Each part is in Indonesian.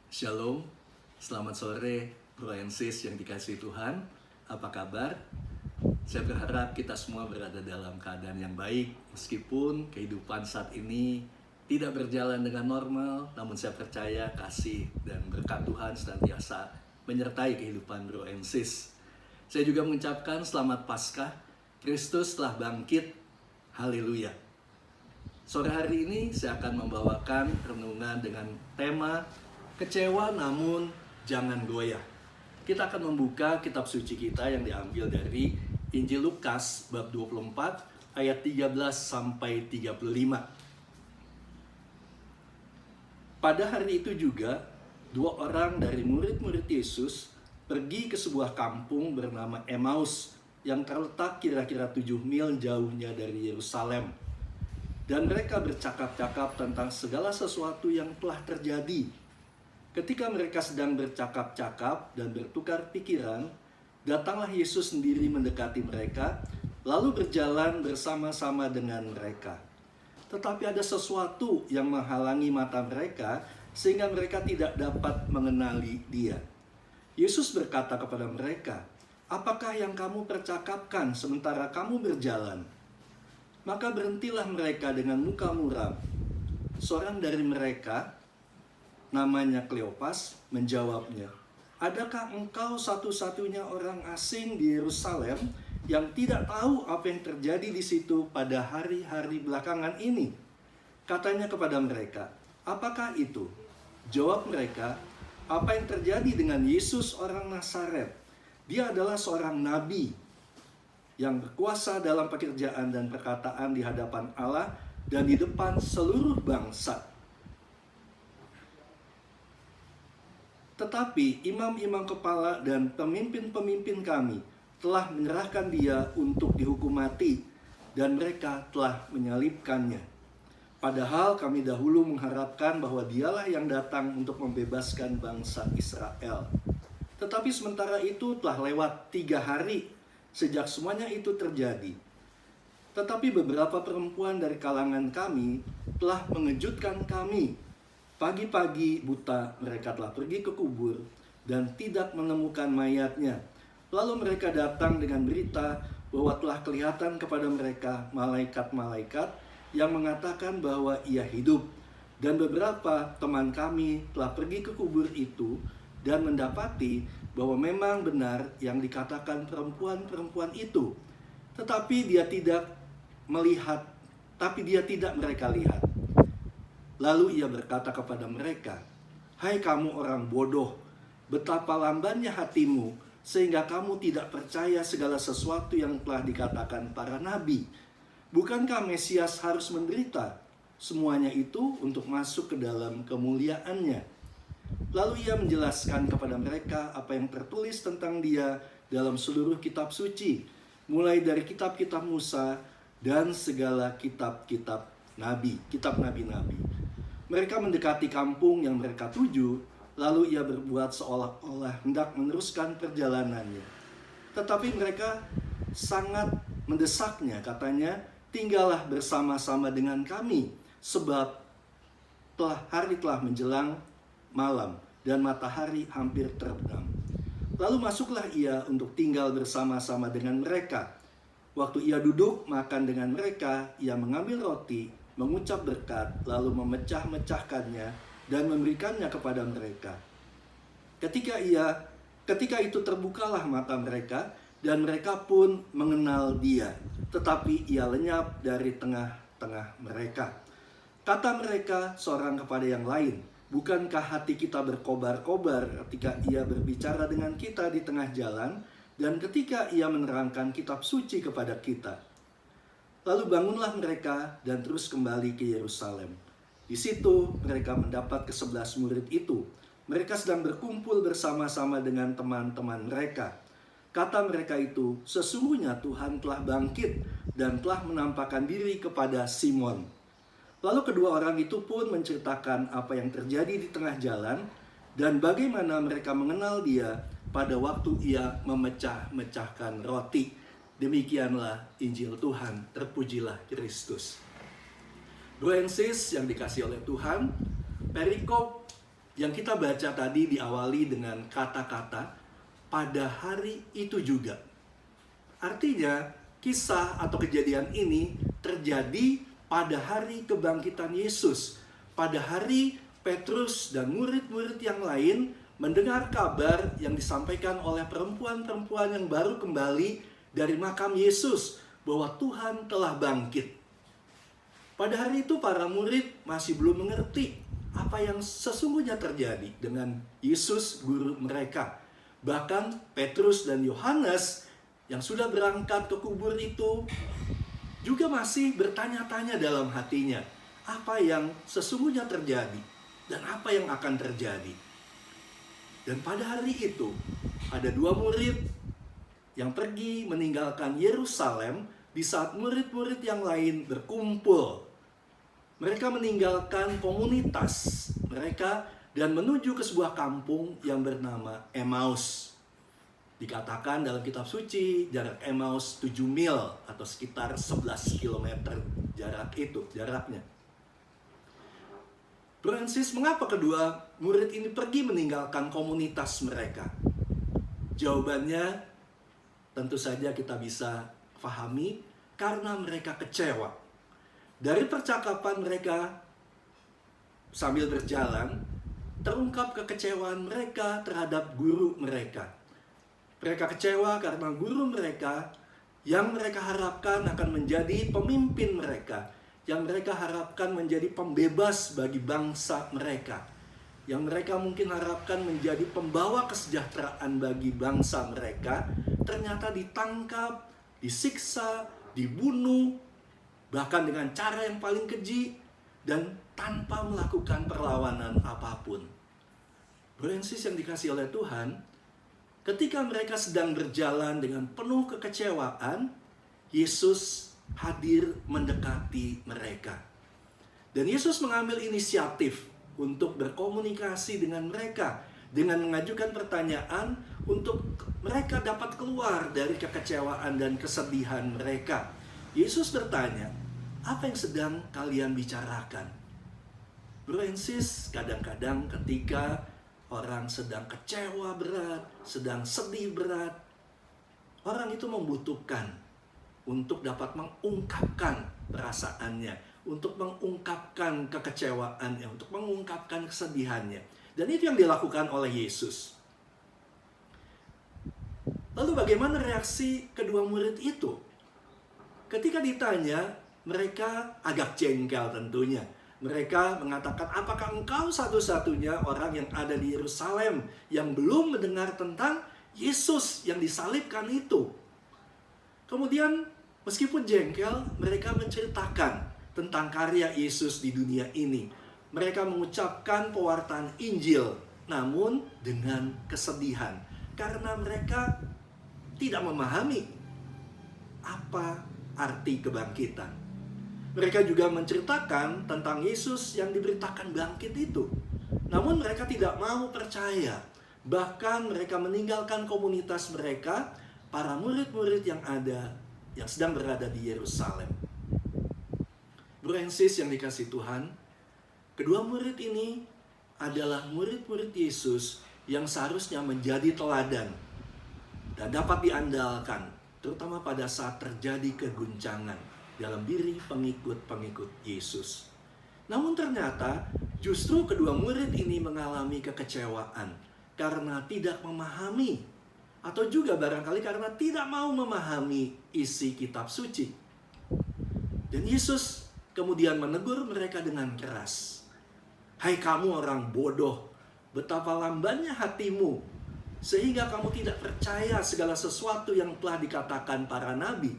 Shalom, selamat sore Bro and Sis yang dikasihi Tuhan. Apa kabar? Saya berharap kita semua berada dalam keadaan yang baik meskipun kehidupan saat ini tidak berjalan dengan normal, namun saya percaya kasih dan berkat Tuhan senantiasa menyertai kehidupan Bro and Sis. Saya juga mengucapkan selamat Paskah, Kristus telah bangkit, haleluya. Sore hari ini saya akan membawakan renungan dengan tema kecewa namun jangan goyah. Kita akan membuka kitab suci kita yang diambil dari Injil Lukas bab 24 ayat 13 sampai 35. Pada hari itu juga, dua orang dari murid-murid Yesus pergi ke sebuah kampung bernama Emmaus yang terletak kira-kira 7 mil jauhnya dari Yerusalem. Dan mereka bercakap-cakap tentang segala sesuatu yang telah terjadi. Ketika mereka sedang bercakap-cakap dan bertukar pikiran, datanglah Yesus sendiri mendekati mereka, lalu berjalan bersama-sama dengan mereka. Tetapi ada sesuatu yang menghalangi mata mereka, sehingga mereka tidak dapat mengenali Dia. Yesus berkata kepada mereka, "Apakah yang kamu percakapkan sementara kamu berjalan?" Maka berhentilah mereka dengan muka muram. Seorang dari mereka, namanya Kleopas, menjawabnya, "Adakah engkau satu-satunya orang asing di Yerusalem yang tidak tahu apa yang terjadi di situ pada hari-hari belakangan ini?" Katanya kepada mereka, "Apakah itu?" Jawab mereka, "Apa yang terjadi dengan Yesus orang Nazaret? Dia adalah seorang nabi yang berkuasa dalam pekerjaan dan perkataan di hadapan Allah dan di depan seluruh bangsa. Tetapi imam-imam kepala dan pemimpin-pemimpin kami telah menyerahkan Dia untuk dihukum mati, dan mereka telah menyalibkannya. Padahal kami dahulu mengharapkan bahwa Dialah yang datang untuk membebaskan bangsa Israel. Tetapi sementara itu telah lewat 3 hari sejak semuanya itu terjadi. Tetapi beberapa perempuan dari kalangan kami telah mengejutkan kami. Pagi-pagi buta mereka telah pergi ke kubur dan tidak menemukan mayatnya. Lalu mereka datang dengan berita bahwa telah kelihatan kepada mereka malaikat-malaikat yang mengatakan bahwa Ia hidup. Dan beberapa teman kami telah pergi ke kubur itu dan mendapati bahwa memang benar yang dikatakan perempuan-perempuan itu. Tetapi dia tidak mereka lihat. Lalu Ia berkata kepada mereka, "Hai kamu orang bodoh, betapa lambannya hatimu sehingga kamu tidak percaya segala sesuatu yang telah dikatakan para nabi. Bukankah Mesias harus menderita? Semuanya itu untuk masuk ke dalam kemuliaannya." Lalu Ia menjelaskan kepada mereka apa yang tertulis tentang Dia dalam seluruh kitab suci, mulai dari kitab-kitab Musa dan segala kitab-kitab nabi, kitab nabi-nabi. Mereka mendekati kampung yang mereka tuju, lalu Ia berbuat seolah-olah hendak meneruskan perjalanannya. Tetapi mereka sangat mendesaknya, katanya, "Tinggallah bersama-sama dengan kami, sebab hari telah menjelang malam dan matahari hampir terbenam." Lalu masuklah Ia untuk tinggal bersama-sama dengan mereka. Waktu Ia duduk makan dengan mereka, Ia mengambil roti, mengucap berkat, lalu memecah-mecahkannya dan memberikannya kepada mereka. Ketika itu terbukalah mata mereka, dan mereka pun mengenal Dia, tetapi Ia lenyap dari tengah-tengah mereka. Kata mereka seorang kepada yang lain, "Bukankah hati kita berkobar-kobar ketika Ia berbicara dengan kita di tengah jalan, dan ketika Ia menerangkan kitab suci kepada kita?" Lalu bangunlah mereka dan terus kembali ke Yerusalem. Di situ mereka mendapat ke-11 murid itu. Mereka sedang berkumpul bersama-sama dengan teman-teman mereka. Kata mereka itu, "Sesungguhnya Tuhan telah bangkit dan telah menampakkan diri kepada Simon." Lalu kedua orang itu pun menceritakan apa yang terjadi di tengah jalan dan bagaimana mereka mengenal Dia pada waktu Ia memecah-mecahkan roti. Demikianlah Injil Tuhan, terpujilah Kristus. Bro and Sis yang dikasihi oleh Tuhan, perikop Yang kita baca tadi diawali dengan kata-kata pada hari itu juga. Artinya, kisah atau kejadian ini terjadi pada hari kebangkitan Yesus. Pada hari Petrus dan murid-murid yang lain mendengar kabar yang disampaikan oleh perempuan-perempuan yang baru kembali dari makam Yesus bahwa Tuhan telah bangkit. Pada hari itu para murid masih belum mengerti apa yang sesungguhnya terjadi dengan Yesus guru mereka. Bahkan Petrus dan Yohanes yang sudah berangkat ke kubur itu juga masih bertanya-tanya dalam hatinya apa yang sesungguhnya terjadi dan apa yang akan terjadi. Dan pada hari itu ada dua murid yang pergi meninggalkan Yerusalem di saat murid-murid yang lain berkumpul. Mereka meninggalkan komunitas mereka dan menuju ke sebuah kampung yang bernama Emmaus. Dikatakan dalam kitab suci jarak Emmaus 7 mil atau sekitar 11 km jaraknya. Francis, mengapa kedua murid ini pergi meninggalkan komunitas mereka? Jawabannya tentu saja kita bisa pahami karena mereka kecewa. Dari percakapan mereka sambil berjalan, terungkap kekecewaan mereka terhadap guru mereka. Mereka kecewa karena guru mereka yang mereka harapkan akan menjadi pemimpin mereka, yang mereka harapkan menjadi pembebas bagi bangsa mereka, yang mereka mungkin harapkan menjadi pembawa kesejahteraan bagi bangsa mereka, ternyata ditangkap, disiksa, dibunuh, bahkan dengan cara yang paling keji dan tanpa melakukan perlawanan apapun. Francis yang dikasihi oleh Tuhan, ketika mereka sedang berjalan dengan penuh kekecewaan, Yesus hadir mendekati mereka. Dan Yesus mengambil inisiatif untuk berkomunikasi dengan mereka, dengan mengajukan pertanyaan untuk mereka dapat keluar dari kekecewaan dan kesedihan mereka. Yesus bertanya, apa yang sedang kalian bicarakan? Francis, kadang-kadang ketika orang sedang kecewa berat, sedang sedih berat, orang itu membutuhkan untuk dapat mengungkapkan perasaannya, untuk mengungkapkan kekecewaannya, untuk mengungkapkan kesedihannya. Dan itu yang dilakukan oleh Yesus. Lalu bagaimana reaksi kedua murid itu? Ketika ditanya, mereka agak jengkel tentunya. Mereka mengatakan, apakah engkau satu-satunya orang yang ada di Yerusalem yang belum mendengar tentang Yesus yang disalibkan itu? Kemudian, meskipun jengkel, mereka menceritakan tentang karya Yesus di dunia ini. Mereka mengucapkan pewartaan Injil, namun dengan kesedihan. Karena mereka tidak memahami apa arti kebangkitan. Mereka juga menceritakan tentang Yesus yang diberitakan bangkit itu. Namun mereka tidak mau percaya. Bahkan mereka meninggalkan komunitas mereka, para murid-murid yang sedang berada di Yerusalem. Francis yang dikasihi Tuhan, kedua murid ini adalah murid-murid Yesus yang seharusnya menjadi teladan dan dapat diandalkan, terutama pada saat terjadi keguncangan dalam diri pengikut-pengikut Yesus. Namun ternyata justru kedua murid ini mengalami kekecewaan karena tidak memahami, atau juga barangkali karena tidak mau memahami isi kitab suci. Dan Yesus kemudian menegur mereka dengan keras. Hai kamu orang bodoh, betapa lambannya hatimu, sehingga kamu tidak percaya segala sesuatu yang telah dikatakan para nabi.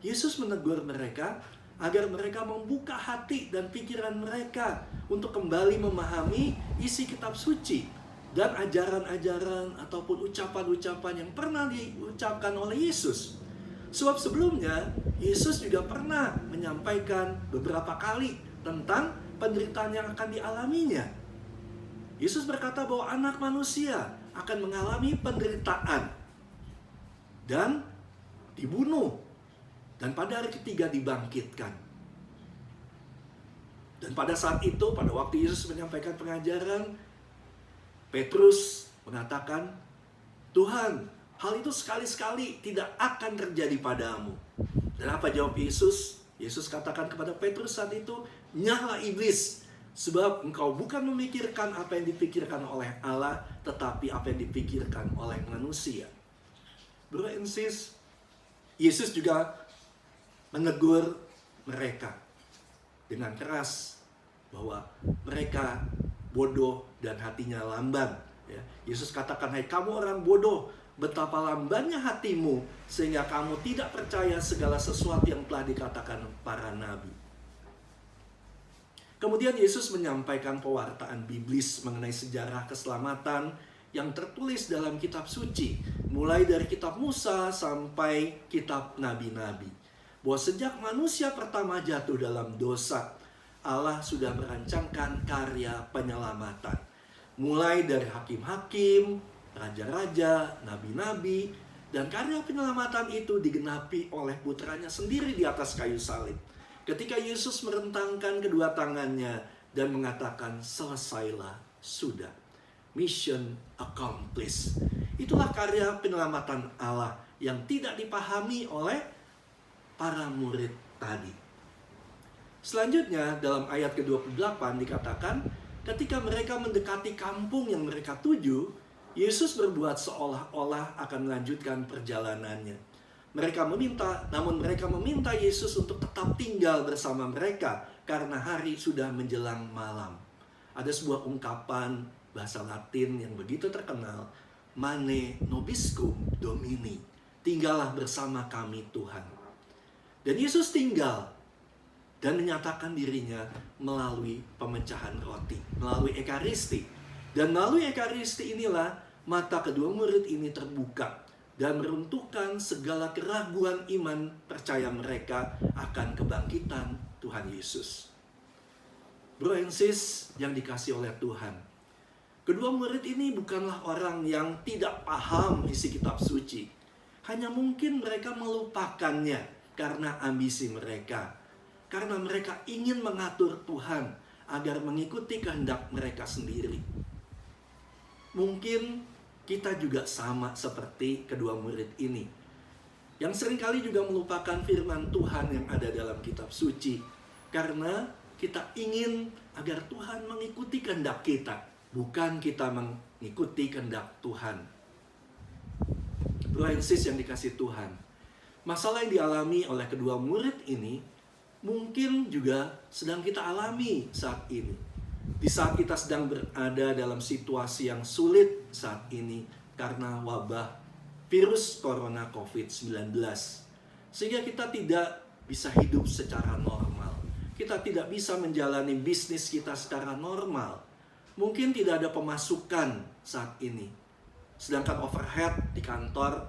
Yesus menegur mereka agar mereka membuka hati dan pikiran mereka untuk kembali memahami isi kitab suci dan ajaran-ajaran ataupun ucapan-ucapan yang pernah diucapkan oleh Yesus. Sebab sebelumnya Yesus juga pernah menyampaikan beberapa kali tentang penderitaan yang akan dialaminya. Yesus berkata bahwa anak manusia akan mengalami penderitaan dan dibunuh, dan pada hari ketiga dibangkitkan. Dan pada saat itu, pada waktu Yesus menyampaikan pengajaran, Petrus mengatakan, Tuhan, hal itu sekali-sekali tidak akan terjadi padamu. Dan apa jawab Yesus? Yesus katakan kepada Petrus saat itu, nyahlah iblis, sebab engkau bukan memikirkan apa yang dipikirkan oleh Allah, tetapi apa yang dipikirkan oleh manusia. Bro and sis, Yesus juga menegur mereka dengan keras bahwa mereka bodoh dan hatinya lamban. Ya, Yesus katakan, hai kamu orang bodoh, betapa lambannya hatimu sehingga kamu tidak percaya segala sesuatu yang telah dikatakan para nabi. Kemudian Yesus menyampaikan pewartaan biblis mengenai sejarah keselamatan yang tertulis dalam kitab suci, mulai dari kitab Musa sampai kitab nabi-nabi. Bahwa sejak manusia pertama jatuh dalam dosa, Allah sudah merancangkan karya penyelamatan. Mulai dari hakim-hakim, raja-raja, nabi-nabi, dan karya penyelamatan itu digenapi oleh putranya sendiri di atas kayu salib. Ketika Yesus merentangkan kedua tangannya dan mengatakan, selesailah, sudah. Mission accomplished. Itulah karya penyelamatan Allah yang tidak dipahami oleh para murid tadi. Selanjutnya dalam ayat ke-28 dikatakan, ketika mereka mendekati kampung yang mereka tuju, Yesus berbuat seolah-olah akan melanjutkan perjalanannya. Namun mereka meminta Yesus untuk tetap tinggal bersama mereka karena hari sudah menjelang malam. Ada sebuah ungkapan bahasa Latin yang begitu terkenal, Mane nobiscum Domini, tinggallah bersama kami Tuhan. Dan Yesus tinggal dan menyatakan dirinya melalui pemecahan roti, melalui ekaristi. Dan melalui ekaristi inilah mata kedua murid ini terbuka dan meruntuhkan segala keraguan iman percaya mereka akan kebangkitan Tuhan Yesus. Bro and sis yang dikasih oleh Tuhan, kedua murid ini bukanlah orang yang tidak paham isi kitab suci. Hanya mungkin mereka melupakannya karena ambisi mereka. Karena mereka ingin mengatur Tuhan agar mengikuti kehendak mereka sendiri. Mungkin kita juga sama seperti kedua murid ini, yang seringkali juga melupakan firman Tuhan yang ada dalam kitab suci. Karena kita ingin agar Tuhan mengikuti kehendak kita, bukan kita mengikuti kehendak Tuhan. Bro and sis yang dikasih Tuhan, masalah yang dialami oleh kedua murid ini mungkin juga sedang kita alami saat ini. Di saat kita sedang berada dalam situasi yang sulit saat ini karena wabah virus corona COVID-19. Sehingga kita tidak bisa hidup secara normal. Kita tidak bisa menjalani bisnis kita secara normal. Mungkin tidak ada pemasukan saat ini. Sedangkan overhead di kantor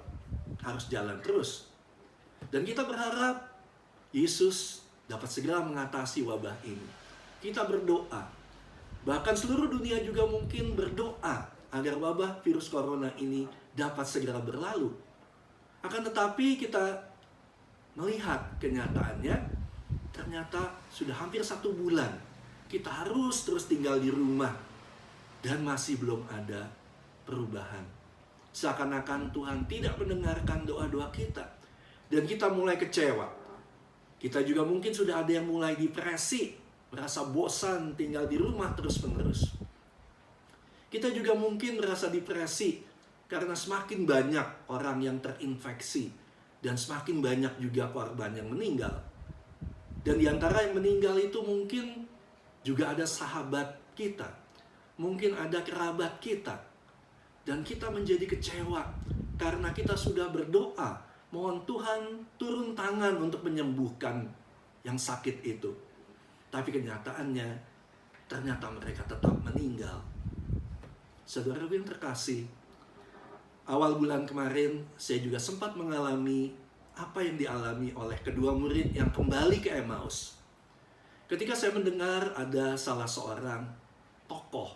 harus jalan terus. Dan kita berharap Yesus dapat segera mengatasi wabah ini. Kita berdoa. Bahkan seluruh dunia juga mungkin berdoa agar wabah virus corona ini dapat segera berlalu. Akan tetapi kita melihat kenyataannya, ternyata sudah hampir 1 bulan kita harus terus tinggal di rumah dan masih belum ada perubahan. Seakan-akan Tuhan tidak mendengarkan doa-doa kita dan kita mulai kecewa. Kita juga mungkin sudah ada yang mulai depresi, merasa bosan tinggal di rumah terus-menerus. Kita juga mungkin merasa depresi karena semakin banyak orang yang terinfeksi dan semakin banyak juga korban yang meninggal. Dan di antara yang meninggal itu mungkin juga ada sahabat kita, mungkin ada kerabat kita. Dan kita menjadi kecewa karena kita sudah berdoa, mohon Tuhan turun tangan untuk menyembuhkan yang sakit itu. Tapi kenyataannya, ternyata mereka tetap meninggal. Saudara yang terkasih, awal bulan kemarin saya juga sempat mengalami apa yang dialami oleh kedua murid yang kembali ke Emmaus. Ketika saya mendengar ada salah seorang tokoh,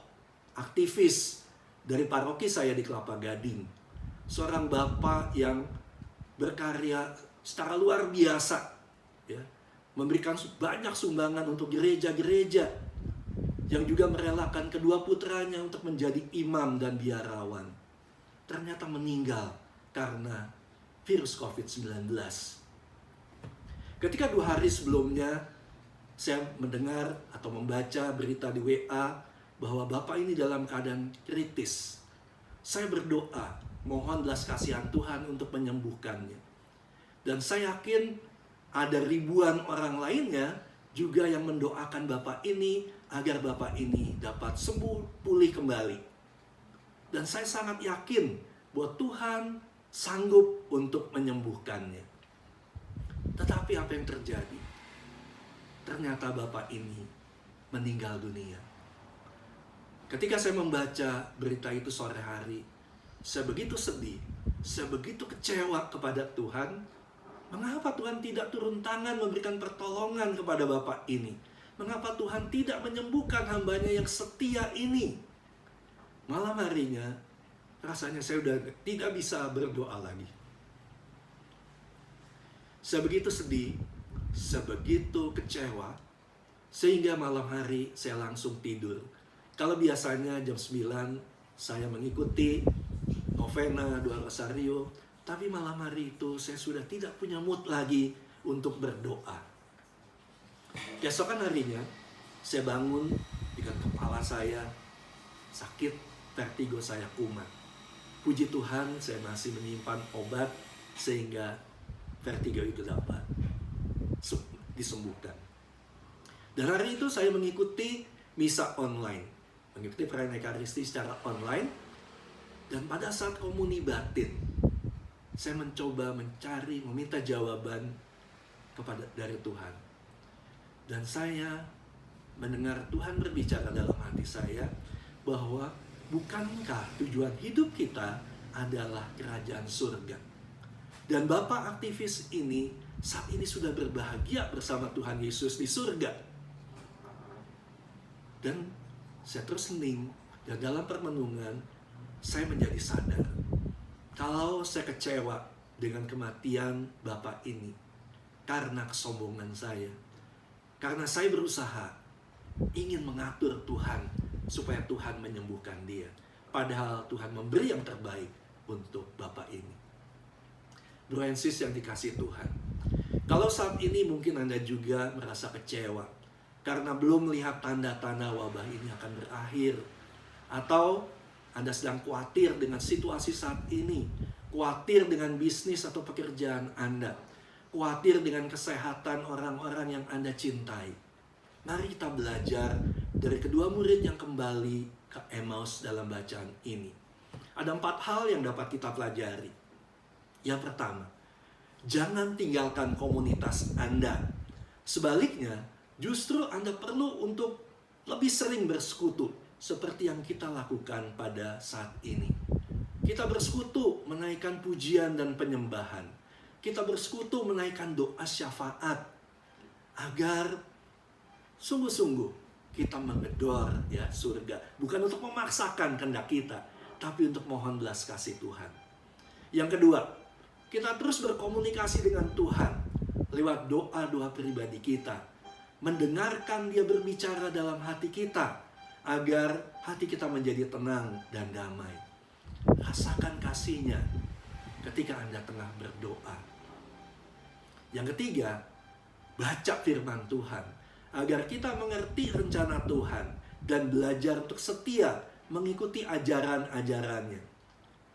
aktivis dari paroki saya di Kelapa Gading. Seorang bapak yang berkarya secara luar biasa, ya, memberikan banyak sumbangan untuk gereja-gereja, yang juga merelakan kedua putranya untuk menjadi imam dan biarawan, ternyata meninggal karena virus COVID-19. Ketika 2 hari sebelumnya saya mendengar atau membaca berita di WA bahwa bapak ini dalam keadaan kritis, saya berdoa mohon belas kasihan Tuhan untuk menyembuhkannya. Dan saya yakin ada ribuan orang lainnya juga yang mendoakan bapak ini agar bapak ini dapat sembuh, pulih kembali. Dan saya sangat yakin bahwa Tuhan sanggup untuk menyembuhkannya. Tetapi apa yang terjadi? Ternyata bapak ini meninggal dunia. Ketika saya membaca berita itu sore hari, saya begitu sedih, saya begitu kecewa kepada Tuhan. Mengapa Tuhan tidak turun tangan memberikan pertolongan kepada bapak ini? Mengapa Tuhan tidak menyembuhkan hambanya yang setia ini? Malam harinya, rasanya saya sudah tidak bisa berdoa lagi. Saya begitu sedih, saya begitu kecewa, sehingga malam hari saya langsung tidur. Kalau biasanya jam 9 saya mengikuti novena, doa rosario, tapi malam hari itu saya sudah tidak punya mood lagi untuk berdoa. Keesokan harinya, saya bangun dengan kepala saya sakit, vertigo saya kumat. Puji Tuhan, saya masih menyimpan obat sehingga vertigo itu dapat disembuhkan. Dan hari itu saya mengikuti misa online, mengikuti perayaan Ekaristi secara online. Dan pada saat komuni batin, saya mencoba meminta jawaban dari Tuhan. Dan saya mendengar Tuhan berbicara dalam hati saya bahwa bukankah tujuan hidup kita adalah kerajaan surga? Dan Bapak aktivis ini saat ini sudah berbahagia bersama Tuhan Yesus di surga. Dan saya terus hening, dan dalam permenungan saya menjadi sadar, kalau saya kecewa dengan kematian bapak ini karena kesombongan saya, karena saya berusaha ingin mengatur Tuhan supaya Tuhan menyembuhkan dia, padahal Tuhan memberi yang terbaik untuk bapak ini. Bro and sis yang dikasihi Tuhan, kalau saat ini mungkin Anda juga merasa kecewa karena belum melihat tanda-tanda wabah ini akan berakhir, atau Anda sedang khawatir dengan situasi saat ini, khawatir dengan bisnis atau pekerjaan Anda, khawatir dengan kesehatan orang-orang yang Anda cintai. Mari kita belajar dari kedua murid yang kembali ke Emmaus dalam bacaan ini. Ada 4 hal yang dapat kita pelajari. Yang pertama, jangan tinggalkan komunitas Anda. Sebaliknya, justru Anda perlu untuk lebih sering bersekutu, seperti yang kita lakukan pada saat ini. Kita bersekutu menaikkan pujian dan penyembahan. Kita bersekutu menaikkan doa syafaat, agar sungguh-sungguh kita menggedor ya surga. Bukan untuk memaksakan kehendak kita, tapi untuk mohon belas kasih Tuhan. Yang kedua, kita terus berkomunikasi dengan Tuhan lewat doa-doa pribadi kita. Mendengarkan Dia berbicara dalam hati kita, agar hati kita menjadi tenang dan damai. Rasakan kasih-Nya ketika Anda tengah berdoa. Yang ketiga, baca firman Tuhan, agar kita mengerti rencana Tuhan dan belajar untuk setia mengikuti ajaran-ajarannya.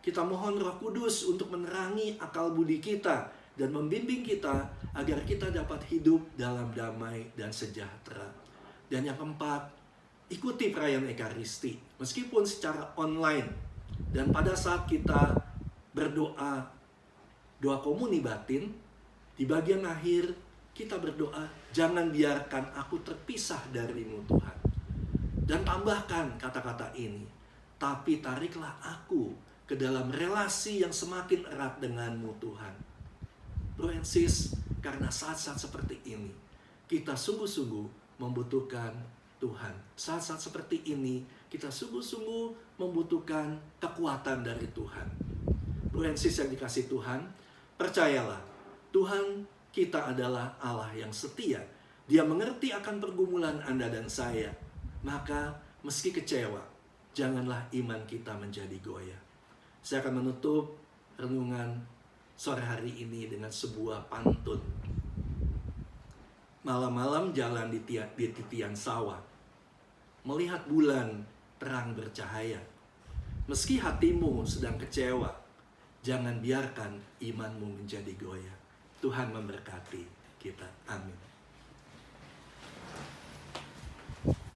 Kita mohon Roh Kudus untuk menerangi akal budi kita dan membimbing kita agar kita dapat hidup dalam damai dan sejahtera. Dan yang keempat, ikuti perayaan Ekaristi meskipun secara online. Dan pada saat kita berdoa, doa komuni batin, di bagian akhir kita berdoa, jangan biarkan aku terpisah darimu Tuhan. Dan tambahkan kata-kata ini, tapi tariklah aku ke dalam relasi yang semakin erat denganmu Tuhan. Bro and sis, karena saat-saat seperti ini, kita sungguh-sungguh membutuhkan Tuhan. Saat-saat seperti ini, kita sungguh-sungguh membutuhkan kekuatan dari Tuhan. Bro and sis yang dikasihi Tuhan, percayalah, Tuhan kita adalah Allah yang setia. Dia mengerti akan pergumulan Anda dan saya. Maka meski kecewa, janganlah iman kita menjadi goyah. Saya akan menutup renungan sore hari ini dengan sebuah pantun. Malam-malam jalan di titian sawah, melihat bulan terang bercahaya. Meski hatimu sedang kecewa, jangan biarkan imanmu menjadi goyah. Tuhan memberkati kita. Amin.